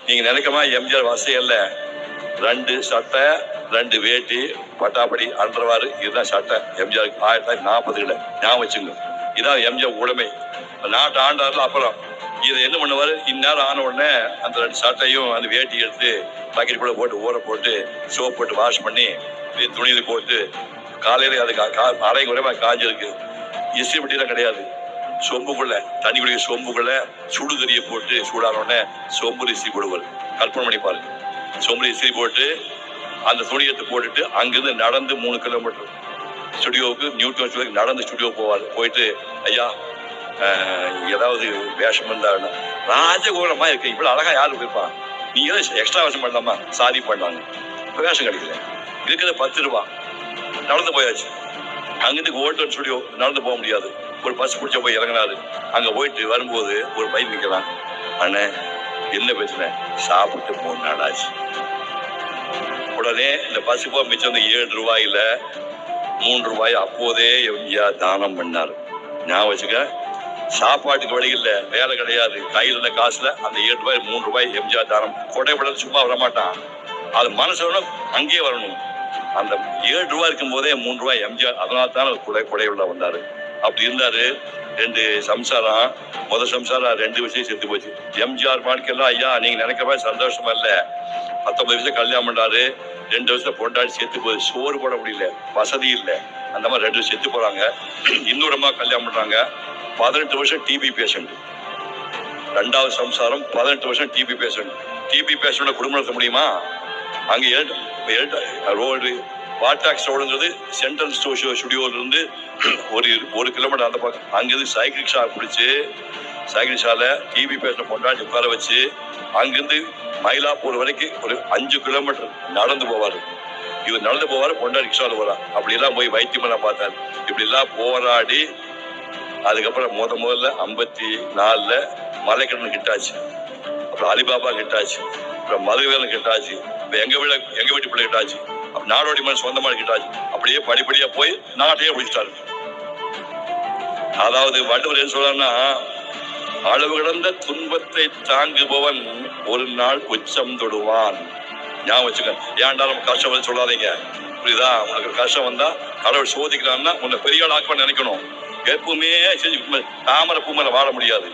நீங்க நினைக்கமா எம்ஜிஆர் வசதியல்ல 2 சட்டை 2 வேட்டி பட்டாப்படி அன்றவாறு இதுதான் சட்டை எம்ஜிஆருக்கு 1940 ஞாபகம் வச்சுங்க. இதான் எம்ஜிஆர் உடைமை. நாட்டு ஆண்டாறுல அப்புறம் இதை என்ன பண்ணுவாரு, இந்நேரம் ஆன உடனே அந்த 2 சட்டையும் அந்த வேட்டி எடுத்து பாக்கெட் கூட போட்டு ஊற போட்டு சோப் போட்டு வாஷ் பண்ணி துணியில போட்டு காலையில அது அரை குறைமா காஞ்சிருக்கு. இஸ்திரி பெட்டிலாம் கிடையாது. சொம்புக்குள்ள தண்ணி குடிக்க சொம்புக்குள்ள சுடுதறியை போட்டு சூடான உடனே சொம்பு இஸ்திரி போடுவார். கற்பனை பண்ணி பாருங்க. சொம்பு இஸ்திரி போட்டு அந்த துணி எடுத்து போட்டுட்டு அங்கிருந்து நடந்து 3 கிலோமீட்டர் ஸ்டுடியோவுக்கு நியூட்டன் ஸ்டுடியோக்கு நடந்து ஸ்டுடியோ போவார். போயிட்டு ஐயா ஏதாவது வேஷம் இருந்தா ராஜகோலமா இருக்கு, இவ்வளவு அழகா யாரு போயிருப்பான், நீங்க ஏதாவது எக்ஸ்ட்ரா வேஷம் பண்ணலாமா, சாரி பண்ணாங்க. வேஷம் கிடைக்கல, இருக்கிறது 10 ரூபா. நடந்து போயாச்சு. அங்கிருந்து ஓல்டன் ஸ்டுடியோ நடந்து போக முடியாது. ஒரு பஸ் பிடிச்ச போய் இறங்கினாரு. அங்க போயிட்டு வரும்போது ஒரு பையன் நிற்கலாம். அண்ணே என்ன பிரச்சனை, சாப்பிட்டு 3 நாள் ஆச்சு. உடனே இந்த பஸ் போக மிச்சம் வந்து 7 ரூபாயில 3 ரூபாய் அப்போதே எம்ஜிஆர் தானம் பண்ணாரு. ஞாபகம் வச்சுக்க. சாப்பாட்டுக்கு வழி இல்லை, வேலை கிடையாது, கையில் இருந்த காசுல அந்த 7 ரூபாய் 3 ரூபாய் எம்ஜிஆர் தானம். கொடைப்படல் சும்மா வரமாட்டான், அது மனசு அங்கேயே வரணும். அந்த 7 ரூபாய் இருக்கும் போதே 3 ரூபாய் எம்ஜிஆர், அதனால தான் கொடையுள்ள வந்தாரு. அப்படி இருந்தாரு. 2 சம்சாரம், முதல் சம்சாரம் 2 விஷயம் செத்து போச்சு. எம்ஜிஆர் வாழ்க்கையெல்லாம் ஐயா நீங்க நினைக்கிற மாதிரி சந்தோஷமா இல்ல. 19 வயசுல கல்யாணம் பண்ணாரு, 2 வருஷத்துல பொண்டாடி செத்து போகுது. சோறு போட முடியல, வசதி இல்லை, அந்த மாதிரி 2 செத்து போறாங்க. இன்னொரு அம்மா கல்யாணம் பண்றாங்க, 18 வருஷம் டிபி பேஷண்ட். 2வது சம்சாரம் 18 வருஷம் டிபி பேஷண்ட். டிபி பேஷண்ட குடும்பம் நடத்த முடியுமா? அங்க ரோடு வாட்டாக்ஸ் ரோடுங்கிறது சென்ட்ரல் ஸ்டுடியோல இருந்து ஒரு கிலோமீட்டர் அந்த பக்கம். அங்கிருந்து சைக்கிள் ரிக்ஷா பிடிச்சி சைக்கிள் ரிக்ஷால டிபி பேஷண்ட் கொண்டாடி உட்கார வச்சு அங்கிருந்து மயிலாப்பூர் வரைக்கும் ஒரு 5 கிலோமீட்டர் நடந்து போவாரு. இவர் நடந்து போவாரு, கொண்டாடி ரிக்ஷாவில் போறார். அப்படி எல்லாம் போய் வைத்தியமெல்லாம் பார்த்தாரு. இப்படி எல்லாம் போராடி அதுக்கப்புறம் முதல்ல 54ல மலைக்கடன் கிட்டாச்சு, அப்புறம் அலிபாபா கிட்டாச்சு, அப்புறம் மதுவேலம் கிட்டாச்சு, இப்ப எங்க வீட்டு பிள்ளை கிட்டாச்சு, நாடோடி மண் சொந்தமான கிட்டாச்சு. அப்படியே படிப்படியா போய் நாட்டையே பிடிச்சிட்டாரு. அதாவது வள்ளுவர் என்ன சொல்றாருன்னா, அளவு கிடந்த துன்பத்தை தாங்குபவன் ஒரு நாள் உச்சம் தொடுவான். ஞாபகம் வச்சுக்க. ஏன்டா நம்ம கஷ்டம் வந்து சொல்லாதீங்க, புரியுதா? உனக்கு கஷ்டம் வந்தா கடவுள் சோதிக்கிறான்னா உன்னை பெரிய ஆள் ஆக்குவான்னு நினைக்கணும். எப்பவுமே செஞ்சு தாமரை பூ மேல வாழ முடியாது.